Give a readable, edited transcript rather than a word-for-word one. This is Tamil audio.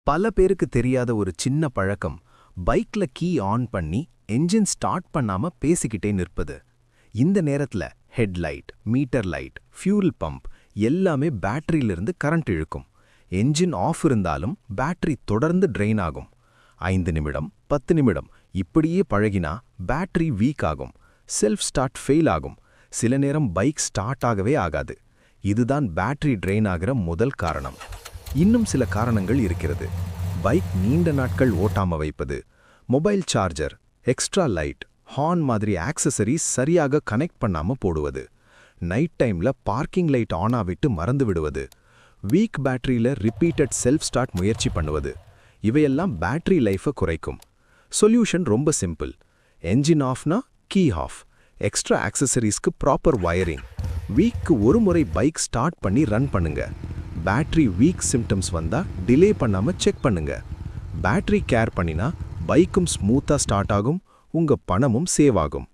பல பேருக்கு தெரியாத ஒரு சின்ன பழக்கம், பைக்ல கீ ஆன் பண்ணி என்ஜின் ஸ்டார்ட் பண்ணாம பேசிக்கிட்டே நிற்பது. இந்த நேரத்துல headlight, meter light, fuel pump எல்லாமே பேட்டரியிலிருந்து கரண்ட் இழுக்கும். என்ஜின் ஆஃப் இருந்தாலும் பேட்டரி தொடர்ந்து ட்ரெயின் ஆகும். 5 நிமிடம், 10 நிமிடம் இப்படியே பழகினா பேட்டரி வீக் ஆகும், செல்ஃப் ஸ்டார்ட் ஃபெயில் ஆகும். சில நேரம் பைக் ஸ்டார்ட் ஆகவே ஆகாது. இதுதான் பேட்டரி ட்ரெயின் ஆகிற முதல் காரணம். இன்னும் சில காரணங்கள் இருக்கிறது. பைக் நீண்ட நாட்கள் ஓட்டாம வைப்பது, mobile charger, extra light, horn மாதிரி ஆக்சசரிஸ் சரியாக கனெக்ட் பண்ணாம போடுவது, நைட் டைம்ல பார்க்கிங் லைட் ஆன் ஆவிட்டு மறந்து விடுவது, வீக் பேட்டரியில ரிப்பீட்டட் செல்ஃப் ஸ்டார்ட் முயற்சி பண்ணுவது, இவையெல்லாம் பேட்டரி லைஃபை குறைக்கும். சொல்யூஷன் ரொம்ப சிம்பிள். என்ஜின் ஆஃப்னா கீ ஆஃப், எக்ஸ்ட்ரா ஆக்சசரிஸ்க்கு ப்ராப்பர் வயரிங், வீக்கு ஒரு முறை பைக் ஸ்டார்ட் பண்ணி ரன் பண்ணுங்க. பேட்டரி வீக் சிம்டம்ஸ் வந்தா டிலே பண்ணாம செக் பண்ணுங்க. பேட்டரி கேர் பண்ணினா பைக்கும் ஸ்மூத்தா ஸ்டார்ட் ஆகும், உங்க பணமும் சேவ் ஆகும்.